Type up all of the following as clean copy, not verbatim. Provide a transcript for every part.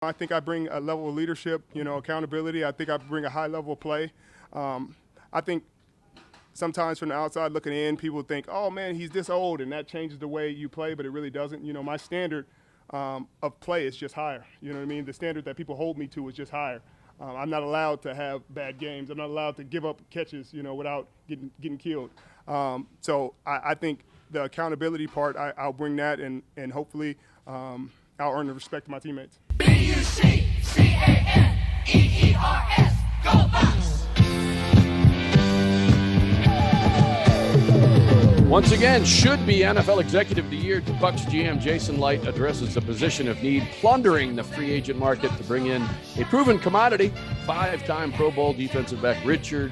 I think I bring a level of leadership, accountability. I think I bring a high level of play. I think sometimes from the outside looking in, people think, oh, man, he's this old, and that changes the way you play, but it really doesn't. My standard of play is just higher. You know what I mean? The standard that people hold me to is just higher. I'm not allowed to have bad games. I'm not allowed to give up catches, without getting killed. So I think the accountability part, I'll bring that, and hopefully I'll earn the respect of my teammates. Buccaneers, go Bucs! Once again, should be NFL Executive of the Year. Bucs GM Jason Licht addresses the position of need, plundering the free agent market to bring in a proven commodity, 5-time Pro Bowl defensive back Richard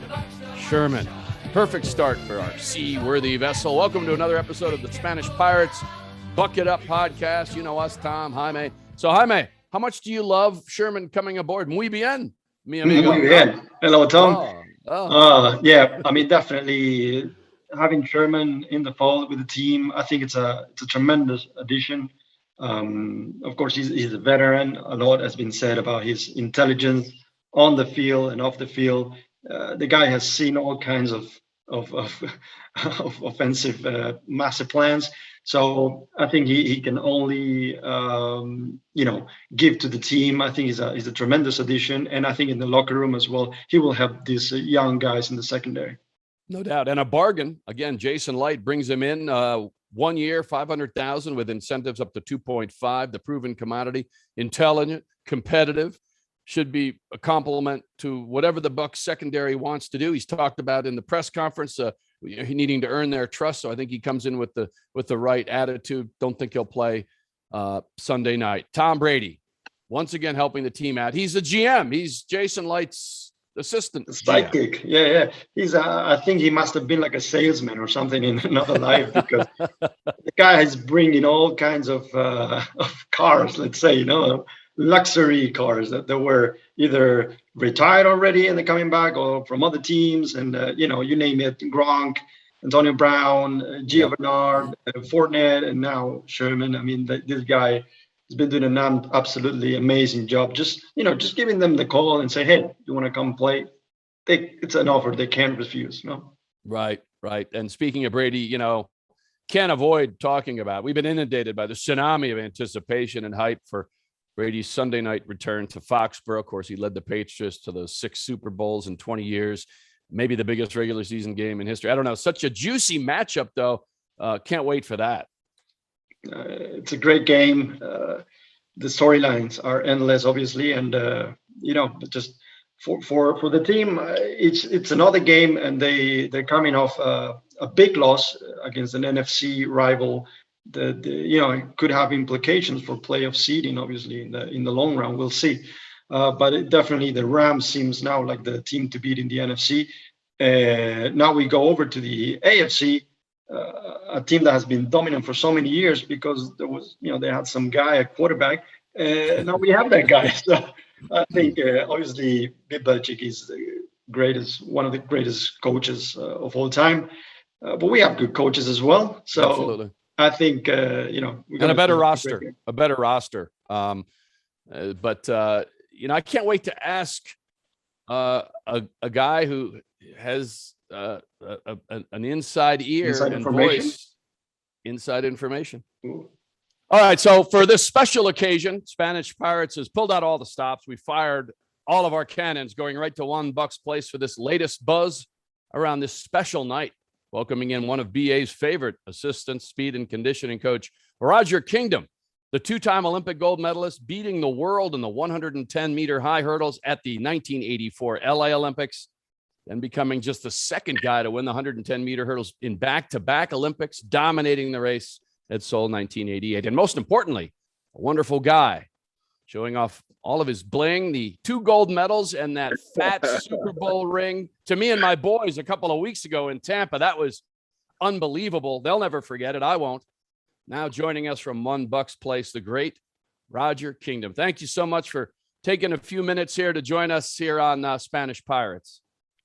Sherman. Perfect start for our seaworthy vessel. Welcome to another episode of the Spanish Pirates Bucket Up podcast. You know us, Tom, Jaime. So, Jaime, how much do you love Sherman coming aboard? Muy bien, mi amigo. Muy bien. Hello, Tom. Yeah, I mean, definitely having Sherman in the fold with the team, I think it's a tremendous addition. Of course, he's a veteran. A lot has been said about his intelligence on the field and off the field. The guy has seen all kinds of offensive master plans. So I think he can only give to the team. I think he's a tremendous addition, and I think in the locker room as well, he will help these young guys in the secondary. No doubt. And a bargain. Again, Jason Licht brings him in 1 year, $500,000 with incentives up to 2.5. The proven commodity, intelligent, competitive, should be a compliment to whatever the Bucs secondary wants to do. He's talked about in the press conference, needing to earn their trust. So I think he comes in with the right attitude. Don't think he'll play Sunday night. Tom Brady, once again helping the team out. He's the GM. He's Jason Light's assistant. Sidekick. Yeah. He's I think he must have been like a salesman or something in another life, because the guy is bringing all kinds of cars, let's say, luxury cars that were either retired already and they're coming back, or from other teams, and you name it, Gronk, Antonio Brown, Gio Bernard, Fournette, and now Sherman. I mean, this guy has been doing an absolutely amazing job. Just giving them the call and say, hey, you want to come play? It's an offer they can't refuse. No. Right. And speaking of Brady, can't avoid talking about, we've been inundated by the tsunami of anticipation and hype for Brady's Sunday night return to Foxboro. Of course, he led the Patriots to those 6 Super Bowls in 20 years, maybe the biggest regular season game in history. I don't know. Such a juicy matchup, though. Can't wait for that. It's a great game. The storylines are endless, obviously, and just for the team, it's another game, and they're coming off a big loss against an NFC rival. It could have implications for playoff seeding, obviously, in the long run. We'll see. But definitely the Rams seems now like the team to beat in the NFC. Now we go over to the AFC, a team that has been dominant for so many years because there was, they had some guy at quarterback. Now we have that guy. So I think obviously Bill Belichick is one of the greatest coaches of all time. But we have good coaches as well. So absolutely. I think, and a better roster. But I can't wait to ask a guy who has an inside ear and voice, inside information. Ooh. All right. So for this special occasion, Spanish Pirates has pulled out all the stops. We fired all of our cannons, going right to one Bucs place for this latest buzz around this special night. Welcoming in one of BA's favorite assistants, speed and conditioning coach, Roger Kingdom, the 2-time Olympic gold medalist, beating the world in the 110-meter high hurdles at the 1984 LA Olympics, and becoming just the second guy to win the 110-meter hurdles in back-to-back Olympics, dominating the race at Seoul 1988. And most importantly, a wonderful guy, showing off all of his bling, the 2 gold medals and that fat Super Bowl ring to me and my boys a couple of weeks ago in Tampa. That was unbelievable. They'll never forget it. I won't. Now joining us from One Bucs Place, the great Roger Kingdom. Thank you so much for taking a few minutes here to join us here on Spanish Pirates.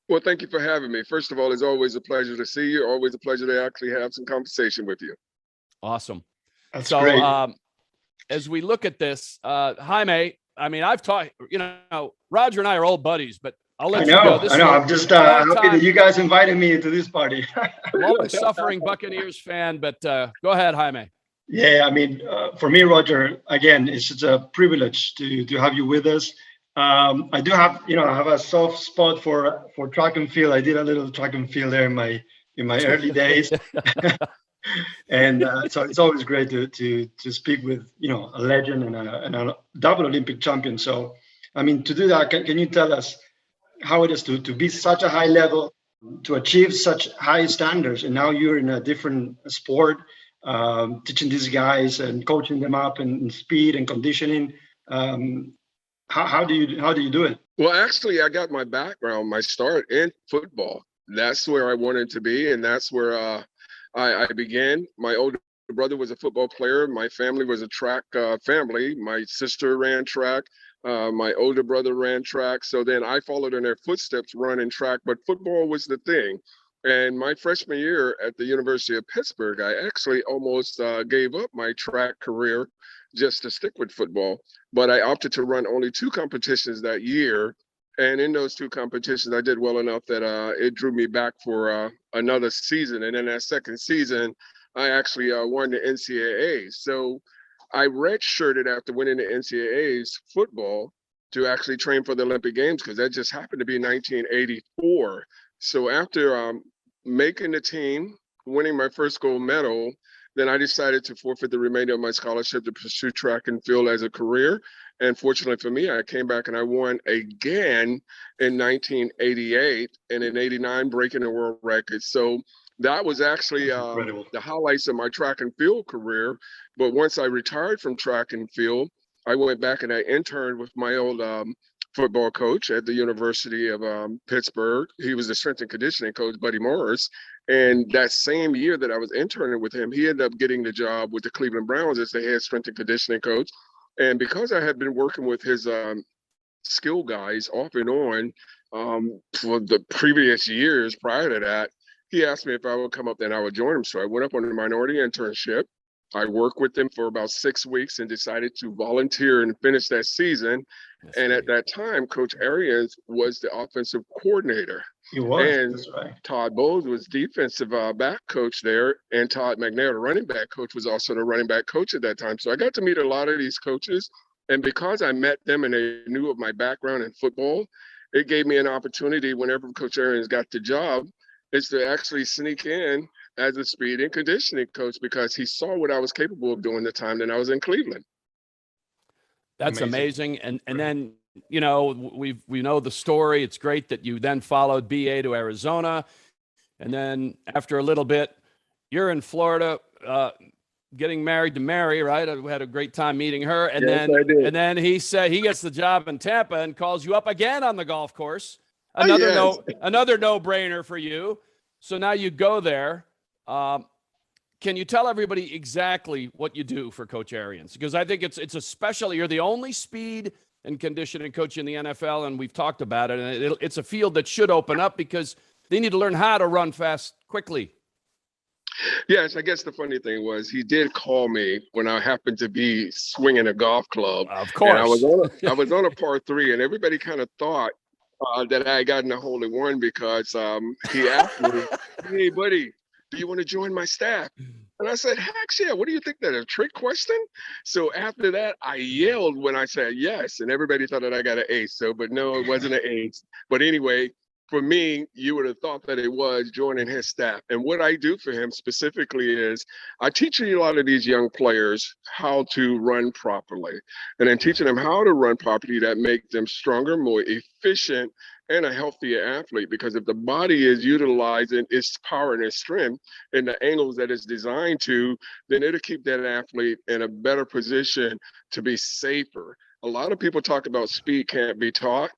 Well, thank you for having me. First of all, it's always a pleasure to see you. Always a pleasure to actually have some conversation with you. Awesome. That's great. As we look at this, Jaime, I mean, I've talked, Roger and I are old buddies, but I'll let I you go. know. I know. I'm just happy that you guys invited me to this party. Long-suffering Buccaneers fan, but go ahead, Jaime. Yeah, I mean, for me, Roger, again, it's just a privilege to have you with us. I do have, I have a soft spot for track and field. I did a little track and field there in my early days, and so it's always great to speak with a legend and a double Olympic champion. So, I mean, to do that, can you tell us how it is to be such a high level, to achieve such high standards, and now you're in a different sport, teaching these guys and coaching them up in speed and conditioning. How do you do it? Well, actually, I got my background, my start in football. That's where I wanted to be, and that's where I began. My older brother was a football player. My family was a track family. My sister ran track. My older brother ran track. So then I followed in their footsteps running track, but football was the thing. And my freshman year at the University of Pittsburgh, I actually almost gave up my track career just to stick with football. But I opted to run only 2 competitions that year. And in those 2 competitions, I did well enough that it drew me back for another season. And in that second season, I actually won the NCAA. So I redshirted after winning the NCAA's football to actually train for the Olympic Games, because that just happened to be 1984. So after making the team, winning my first gold medal, then I decided to forfeit the remainder of my scholarship to pursue track and field as a career. And fortunately for me, I came back and I won again in 1988 and in 89, breaking the world record. So that was actually the highlights of my track and field career. But once I retired from track and field, I went back and I interned with my old football coach at the University of Pittsburgh. He was the strength and conditioning coach, Buddy Morris. And that same year that I was interning with him, he ended up getting the job with the Cleveland Browns as the head strength and conditioning coach. And because I had been working with his skill guys off and on for the previous years prior to that, he asked me if I would come up and I would join him. So I went up on a minority internship. I worked with them for about 6 weeks and decided to volunteer and finish that season. That's and great. At that time, Coach Arians was the offensive coordinator. He was. And that's right. Todd Bowles was defensive back coach there. And Todd McNair, the running back coach, was also the running back coach at that time. So I got to meet a lot of these coaches. And because I met them and they knew of my background in football, it gave me an opportunity whenever Coach Arians got the job, is to actually sneak in as a speed and conditioning coach, because he saw what I was capable of doing the time that I was in Cleveland. That's amazing. And then, we know the story. It's great that you then followed BA to Arizona. And then after a little bit, you're in Florida, getting married to Mary, right? I had a great time meeting her. And then he said he gets the job in Tampa and calls you up again on the golf course. Another no-brainer for you. So now you go there. Can you tell everybody exactly what you do for Coach Arians? Because I think it's a special. You're the only speed and conditioning coach in the NFL, and we've talked about it. And it's a field that should open up because they need to learn how to run fast quickly. Yes, I guess the funny thing was he did call me when I happened to be swinging a golf club. Of course, and I was on a par 3, and everybody kind of thought that I had gotten a hole in one because he asked me, "Hey, buddy, do you want to join my staff?" And I said, "Heck yeah, what do you think, that a trick question?" So after that, I yelled when I said yes, and everybody thought that I got an ace. So, but no, it wasn't an ace. But anyway, for me, you would have thought that it was joining his staff. And what I do for him specifically is I teach a lot of these young players how to run properly. And then teaching them how to run properly, that make them stronger, more efficient, and a healthier athlete. Because if the body is utilizing its power and its strength in the angles that it's designed to, then it'll keep that athlete in a better position to be safer. A lot of people talk about speed can't be taught,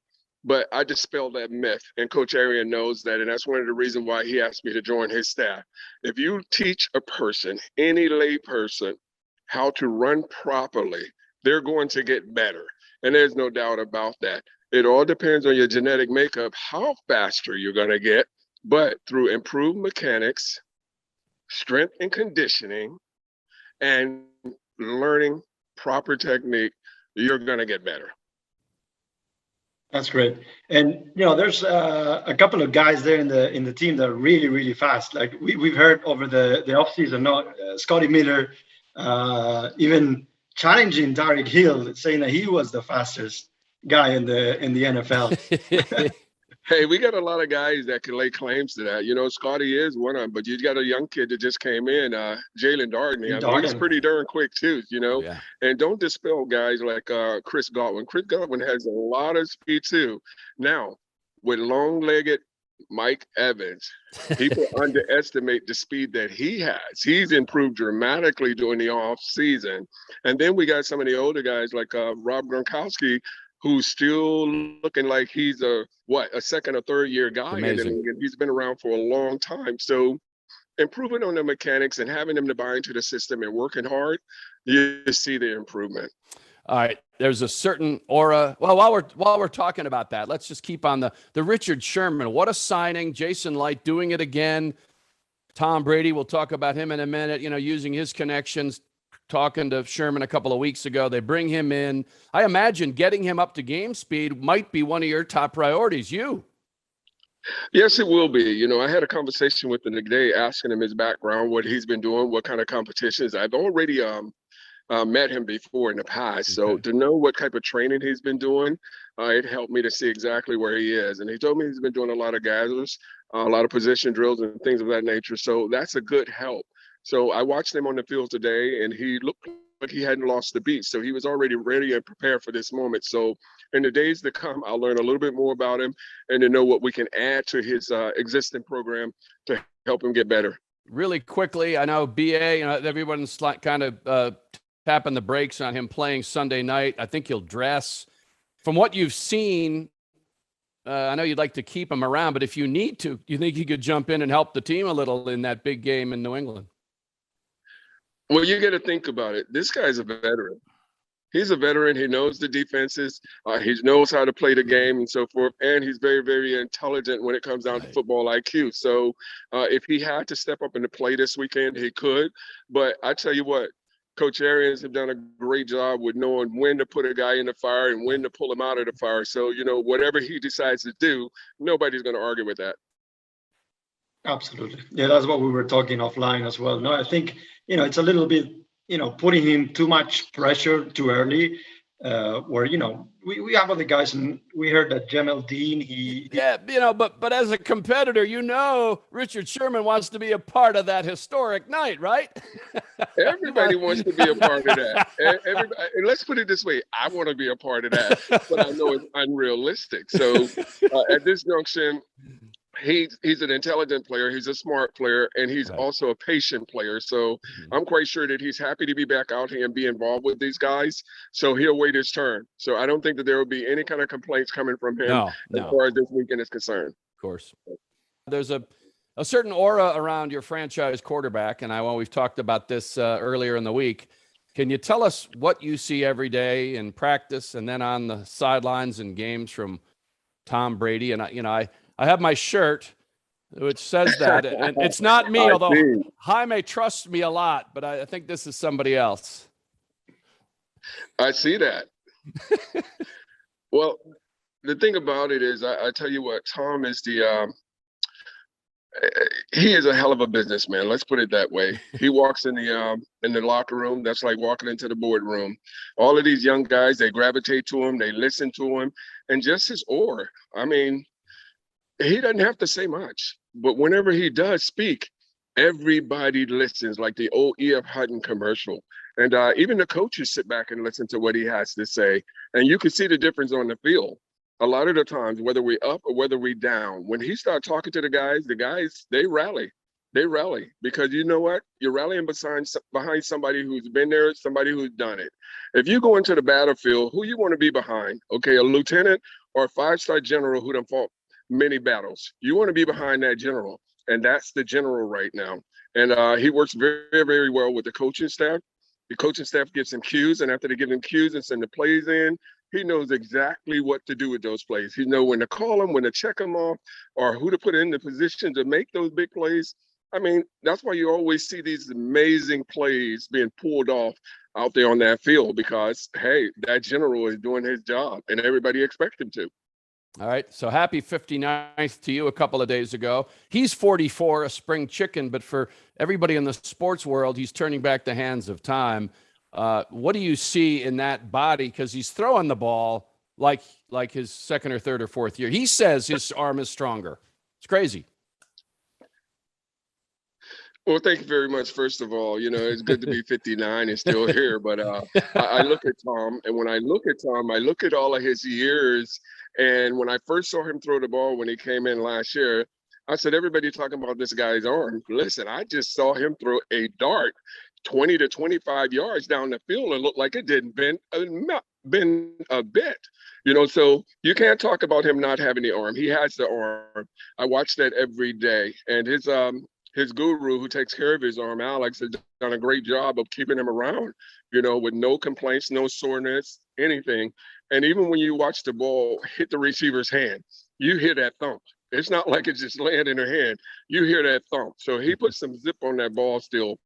but I dispel that myth, and Coach Arian knows that, and that's one of the reasons why he asked me to join his staff. If you teach a person, any lay person, how to run properly, they're going to get better, and there's no doubt about that. It all depends on your genetic makeup, how faster you're going to get, but through improved mechanics, strength and conditioning, and learning proper technique, you're going to get better. That's great. And there's a couple of guys there in the team that are really really fast. Like we've heard over the offseason, Scotty Miller, even challenging Derek Hill, saying that he was the fastest guy in the NFL. Hey, we got a lot of guys that can lay claims to that. Scotty is one of them, but you got a young kid that just came in, Jalen Darden. I mean, he's Darden. pretty darn quick too. Yeah. And don't dispel guys like Chris Godwin. Chris Godwin has a lot of speed too. Now, with long-legged Mike Evans, people underestimate the speed that he has. He's improved dramatically during the off season. And then we got some of the older guys like Rob Gronkowski, who's still looking like he's a second or third year guy in the Amazing. league, and he's been around for a long time. So improving on the mechanics and having them to buy into the system and working hard, you see the improvement. All right. There's a certain aura. Well, while we're talking about that, let's just keep on the Richard Sherman. What a signing. Jason Light doing it again. Tom Brady, we'll talk about him in a minute, using his connections, talking to Sherman a couple of weeks ago. They bring him in. I imagine getting him up to game speed might be one of your top priorities. Yes, it will be. I had a conversation with him today, asking him his background, what he's been doing, what kind of competitions. I've already met him before in the past. So Okay. to know what type of training he's been doing, it helped me to see exactly where he is. And he told me he's been doing a lot of gathers, a lot of position drills and things of that nature. So that's a good help. So I watched him on the field today, and he looked like he hadn't lost the beat. So he was already ready and prepared for this moment. So in the days to come, I'll learn a little bit more about him and to know what we can add to his existing program to help him get better. Really quickly, I know BA, everyone's kind of tapping the brakes on him playing Sunday night. I think he'll dress. From what you've seen, I know you'd like to keep him around, but if you need to, you think he could jump in and help the team a little in that big game in New England? Well, you got to think about it. This guy's a veteran. He's a veteran. He knows the defenses. He knows how to play the game and so forth. And he's very, very intelligent when it comes down to football IQ. So if he had to step up and to play this weekend, he could. But I tell you what, Coach Arians have done a great job with knowing when to put a guy in the fire and when to pull him out of the fire. So, whatever he decides to do, nobody's going to argue with that. Absolutely. Yeah, that's what we were talking offline as well. No, I think, it's a little bit, putting him too much pressure too early, where, we have other guys, and we heard that Jamel Dean, but as a competitor, Richard Sherman wants to be a part of that historic night, right? Everybody wants to be a part of that. Everybody, and let's put it this way. I want to be a part of that, but I know it's unrealistic. So at this junction, he's an intelligent player, he's a smart player, and he's also a patient player. So I'm quite sure that he's happy to be back out here and be involved with these guys. So he'll wait his turn. So I don't think that there will be any kind of complaints coming from him as far as this weekend is concerned. Of course. There's a certain aura around your franchise quarterback, and we've talked about this earlier in the week. Can you tell us what you see every day in practice and then on the sidelines and games from Tom Brady? And I have my shirt, which says that, and it's not me, although Jaime trusts me a lot, but I think this is somebody else. I see that. Well, the thing about it is, I tell you what, Tom is he is a hell of a businessman. Let's put it that way. He walks in the locker room. That's like walking into the boardroom. All of these young guys, they gravitate to him. They listen to him, and just his aura. I mean, he doesn't have to say much, but whenever he does speak, everybody listens, like the old E.F. Hutton commercial. And even the coaches sit back and listen to what he has to say. And you can see the difference on the field. A lot of the times, whether we're up or whether we're down, when he starts talking to the guys, they rally. They rally because you know what? You're rallying behind somebody who's been there, somebody who's done it. If you go into the battlefield, who you want to be behind? Okay, a lieutenant or a 5-star general who done fought many battles. You want to be behind that general, and that's the general right now. And he works very, very well with the coaching staff. The coaching staff gives him cues, and after they give him cues and send the plays in, he knows exactly what to do with those plays. He knows when to call them, when to check them off, or who to put in the position to make those big plays. I mean, that's why you always see these amazing plays being pulled off out there on that field because, hey, that general is doing his job, and everybody expects him to. All right. So happy 59th to you a couple of days ago. He's 44, a spring chicken, but for everybody in the sports world, he's turning back the hands of time. What do you see in that body? Because he's throwing the ball like his second or third or fourth year. He says his arm is stronger. It's crazy. Well, thank you very much. First of all, it's good to be 59 and still here. But I look at Tom, and when I look at Tom, I look at all of his years. And when I first saw him throw the ball when he came in last year, I said, everybody talking about this guy's arm. Listen, I just saw him throw a dart 20 to 25 yards down the field and looked like it didn't bend a bit. So you can't talk about him not having the arm. He has the arm. I watch that every day. And his guru who takes care of his arm, Alex, has done a great job of keeping him around, with no complaints, no soreness, anything. And even when you watch the ball hit the receiver's hand, you hear that thump. It's not like it's just laying in her hand. You hear that thump. So he put some zip on that ball still,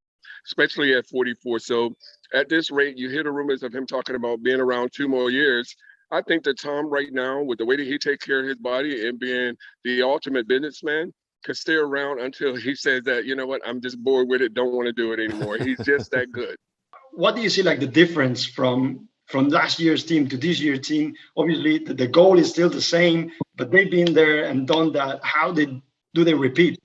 especially at 44. So at this rate, you hear the rumors of him talking about being around 2 more years. I think that Tom right now, with the way that he takes care of his body and being the ultimate businessman, could stay around until he says that, you know what, I'm just bored with it, don't want to do it anymore. He's just that good. What do you see like the difference from last year's team to this year's team? Obviously, the goal is still the same, but they've been there and done that. How do they repeat?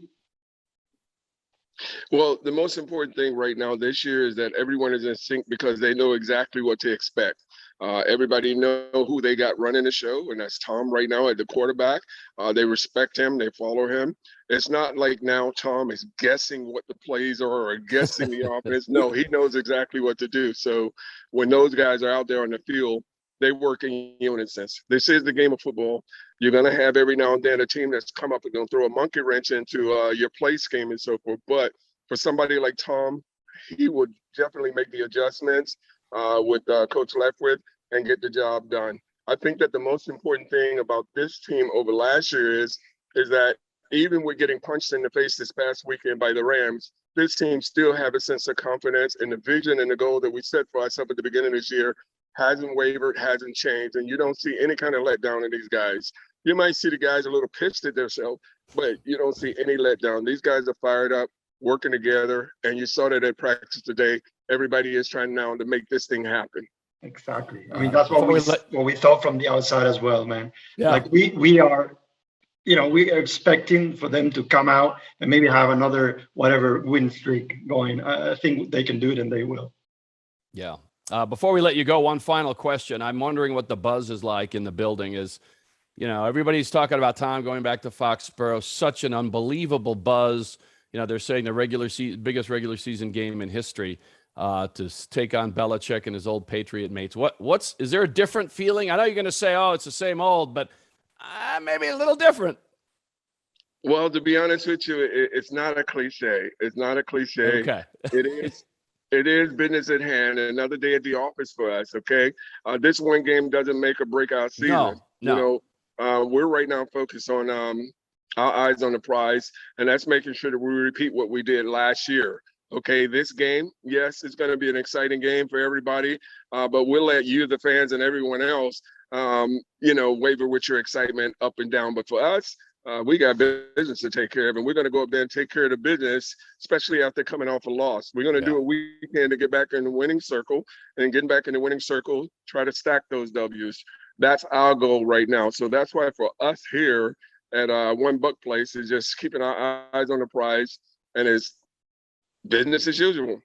Well, the most important thing right now this year is that everyone is in sync because they know exactly what to expect. Everybody know who they got running the show, and that's Tom right now at the quarterback. They respect him. They follow him. It's not like now Tom is guessing what the plays are or guessing the offense. No, he knows exactly what to do. So when those guys are out there on the field, they work in unison. This is the game of football. You're going to have every now and then a team that's come up and going to throw a monkey wrench into your play scheme and so forth. But for somebody like Tom, he would definitely make the adjustments with Coach Leftwich and get the job done. I think that the most important thing about this team over last year is that even with getting punched in the face this past weekend by the Rams, this team still have a sense of confidence, and the vision and the goal that we set for ourselves at the beginning of this year hasn't wavered, hasn't changed, and you don't see any kind of letdown in these guys. You might see the guys a little pissed at themselves, but you don't see any letdown. These guys are fired up, working together, and you saw that at practice today. Everybody is trying now to make this thing happen. Exactly. I mean, that's what we thought from the outside as well, man. Yeah. Like we are, we are expecting for them to come out and maybe have another whatever win streak going. I think they can do it, and they will. Yeah. Before we let you go, one final question. I'm wondering what the buzz is like in the building. Is, everybody's talking about Tom going back to Foxboro. Such an unbelievable buzz. They're saying the biggest regular season game in history to take on Belichick and his old Patriot mates. Is there a different feeling? I know you're going to say, oh, it's the same old, but maybe a little different. Well, to be honest with you, it's not a cliche. It's not a cliche. Okay. It is business at hand. Another day at the office for us. Okay. This one game doesn't make or break our season. No. We're right now focused on our eyes on the prize, and that's making sure that we repeat what we did last year. Okay, this game, yes, it's going to be an exciting game for everybody, but we'll let you, the fans, and everyone else, waver with your excitement up and down. But for us, we got business to take care of, and we're going to go up there and take care of the business, especially after coming off a loss. We're going to do what we can to get back in the winning circle, and getting back in the winning circle, try to stack those W's. That's our goal right now. So that's why for us here at One Buck Place is just keeping our eyes on the prize, and it's business as usual.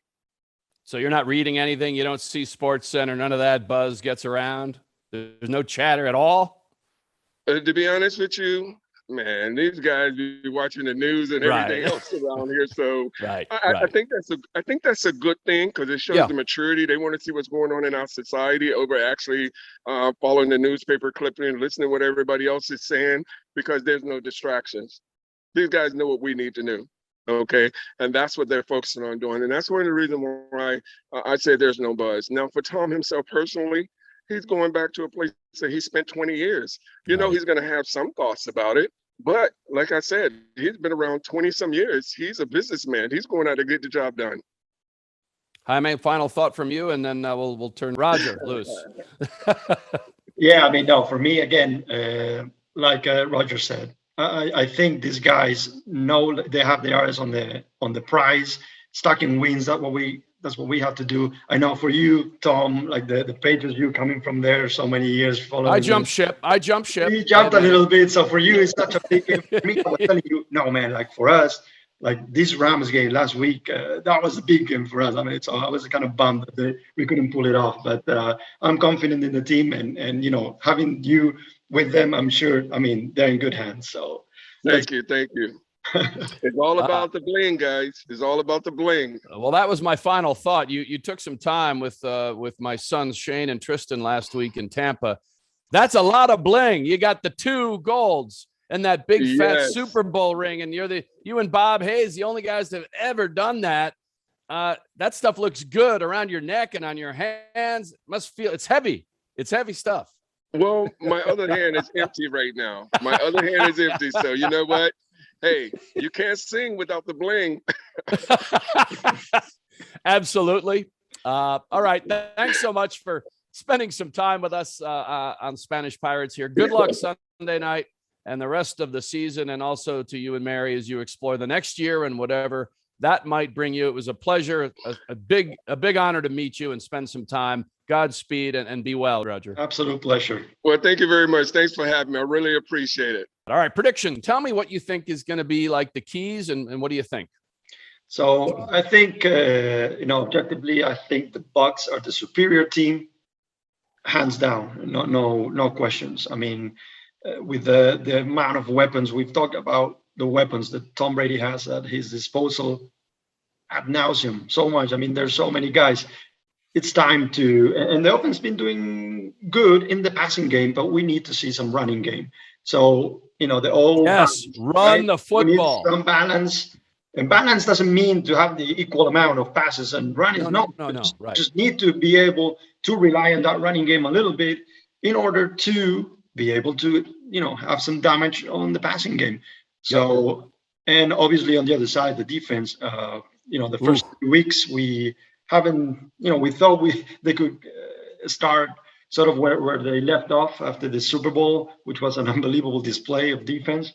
So you're not reading anything? You don't see Sports Center? None of that buzz gets around? There's no chatter at all? To be honest with you, man, these guys be watching the news and everything else around here. So I think that's a good thing because it shows the maturity. They want to see what's going on in our society over actually following the newspaper clipping and listening to what everybody else is saying, because there's no distractions. These guys know what we need to know. Okay, and that's what they're focusing on doing, and that's one of the reasons why I say there's no buzz. Now, for Tom himself personally, he's going back to a place that he spent 20 years. He's going to have some thoughts about it, but like I said, he's been around 20 some years. He's a businessman. He's going out to get the job done. Jaime, final thought from you, and then we'll turn Roger loose. Yeah, I mean, no, for me again, like Roger said, I think these guys know they have their eyes on the prize. Stacking wins. That's what we have to do. I know for you, Tom, like the Patriots, you coming from there so many years following. I jumped ship. You jumped a little bit. So for you, it's such a big game. For me, I was telling you, no, man, like for us, like this Rams game last week, that was a big game for us. I mean, so I was kind of bummed that we couldn't pull it off. But I'm confident in the team, and having you with them, I'm sure. I mean, they're in good hands. So Thank you. It's all about the bling, guys. It's all about the bling. Well, that was my final thought. You took some time with my sons Shane and Tristan last week in Tampa. That's a lot of bling. You got the 2 golds and that big fat Super Bowl ring, and you and Bob Hayes, the only guys that have ever done that. That stuff looks good around your neck and on your hands. Must feel it's heavy. It's heavy stuff. Well, my other hand is empty right now. My other hand is empty. So you know what? Hey, you can't sing without the bling. Absolutely. All right. Thanks so much for spending some time with us on Spanish Pirates here. Good luck Sunday night and the rest of the season, and also to you and Mary as you explore the next year and whatever that might bring you. It was a pleasure, a big honor to meet you and spend some time. Godspeed and be well, Roger. Absolute pleasure. Well, thank you very much. Thanks for having me. I really appreciate it. All right, prediction. Tell me what you think is going to be like the keys, and what do you think? So I think, objectively, I think the Bucs are the superior team, hands down. No questions. I mean, with the amount of weapons we've talked about, the weapons that Tom Brady has at his disposal ad nauseum, so much. I mean, there's so many guys. It's time to, and the offense has been doing good in the passing game, but we need to see some running game. So, the old run the football. Some balance. And balance doesn't mean to have the equal amount of passes and running. No. Right. Just need to be able to rely on that running game a little bit in order to be able to, have some damage on the passing game. So, and obviously on the other side, the defense, the first 2 weeks we haven't, we thought they could start sort of where they left off after the Super Bowl, which was an unbelievable display of defense.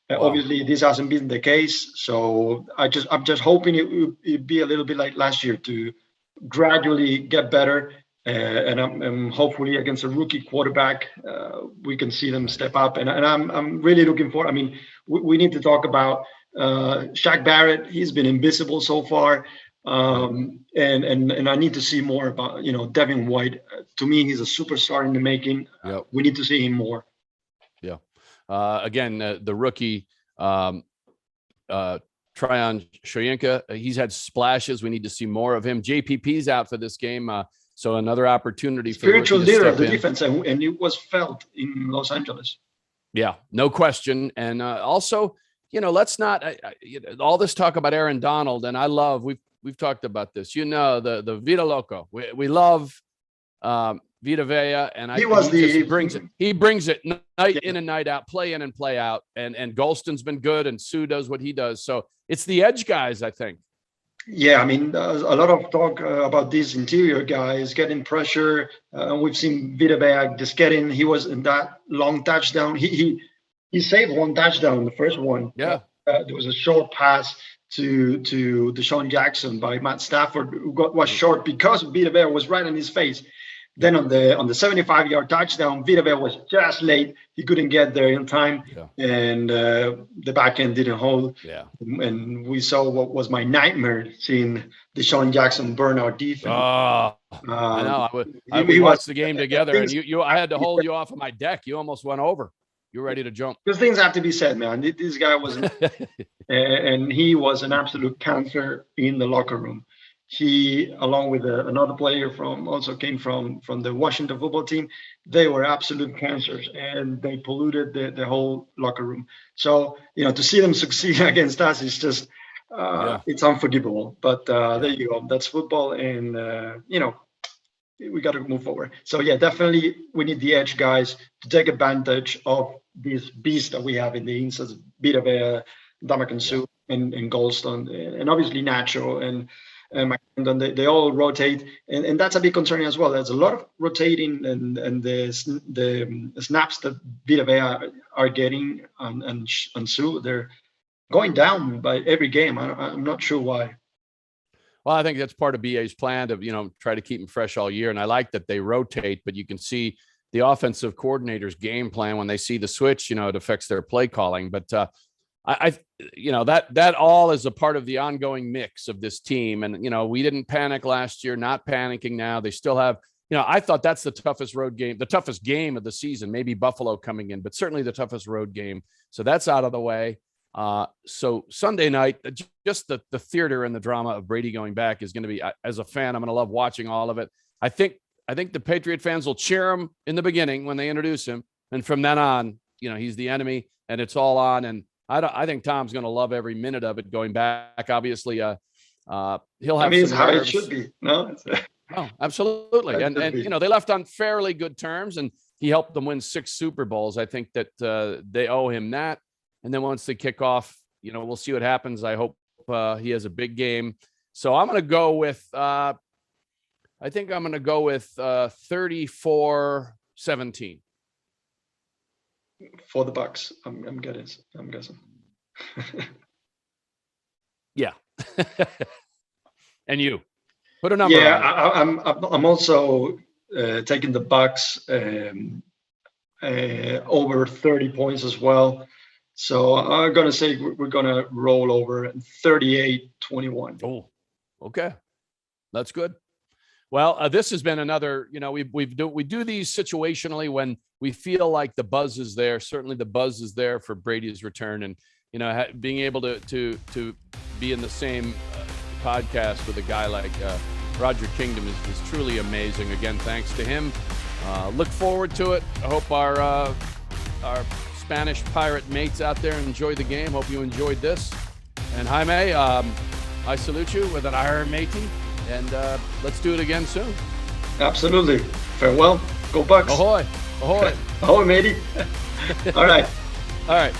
Obviously, this hasn't been the case. So I'm just hoping it'd be a little bit like last year to gradually get better. And hopefully against a rookie quarterback, we can see them step up. And I'm really looking for. I mean, we need to talk about Shaq Barrett. He's been invisible so far. And I need to see more about Devin White. To me, he's a superstar in the making. Yep. We need to see him more. Yeah. Again, the rookie Tryon Shoyinka, he's had splashes. We need to see more of him. JPP's out for this game, so another opportunity for spiritual leader of the defense, and it was felt in Los Angeles. Yeah, no question. And also, let's not all this talk about Aaron Donald, and I love we've talked about this. The Vida Loco. We love Vita Vea, and he brings it night in and night out, play in and play out. And Golston's been good, and Sue does what he does. So it's the edge guys, I think. Yeah, I mean, there's a lot of talk about these interior guys getting pressure. We've seen Vita Vea just getting. He was in that long touchdown. He saved one touchdown, the first one. Yeah, there was a short pass to Deshaun Jackson by Matt Stafford, who was short because Vita Vea was right in his face. Then on the 75-yard touchdown, Vita Vea was just late. He couldn't get there in time, and the back end didn't hold. Yeah, and we saw what was my nightmare, seeing Deshaun Jackson burn our defense. I know. We watched the game together, and I had to hold you off of my deck. You almost went over. You're ready to jump. Because things have to be said, man. This guy was, and he was an absolute cancer in the locker room. He, along with another player came from the Washington football team, they were absolute cancers, and they polluted the whole locker room. So, to see them succeed against us is just, it's unforgivable. But there you go. That's football, and, we got to move forward. So, yeah, definitely we need the edge guys to take advantage of this beast that we have in the inside, Vita Vea, Ndamukong Suh, and Golston, and obviously Nacho, and they all rotate, and that's a big concern as well. There's a lot of rotating, and the snaps that Vita Vea are getting on Sue, they're going down by every game. I'm not sure why. Well, I think that's part of BA's plan to, try to keep him fresh all year. And I like that they rotate, but you can see the offensive coordinator's game plan when they see the switch, it affects their play calling. But that all is a part of the ongoing mix of this team. And, we didn't panic last year, not panicking now. They still have, I thought that's the toughest road game, the toughest game of the season, maybe Buffalo coming in, but certainly the toughest road game. So that's out of the way. So Sunday night, just the theater and the drama of Brady going back is going to be, as a fan, I'm going to love watching all of it. I think the Patriot fans will cheer him in the beginning when they introduce him. And from then on, he's the enemy and it's all on. And I think Tom's going to love every minute of it going back. Obviously, he'll have it's some how nerves. it should be. No, Oh, absolutely. And they left on fairly good terms and he helped them win 6 Super Bowls. I think that they owe him that. And then once they kick off, we'll see what happens. I hope he has a big game. So I'm going to go with, 34-17. For the Bucs, I'm guessing. Yeah. And you put a number. Yeah, on it. I'm also taking the Bucs over 30 points as well. So I'm gonna say we're gonna roll over 38-21. Oh, okay, that's good. Well, this has been another. We do these situationally when we feel like the buzz is there. Certainly, the buzz is there for Brady's return, and being able to be in the same podcast with a guy like Roger Kingdom is truly amazing. Again, thanks to him. Look forward to it. I hope our Spanish pirate mates out there enjoy the game. Hope you enjoyed this. And Jaime, I salute you with an iron matey. And let's do it again soon. Absolutely. Farewell. Go Bucs. Ahoy. Ahoy. Ahoy, matey. All right. All right.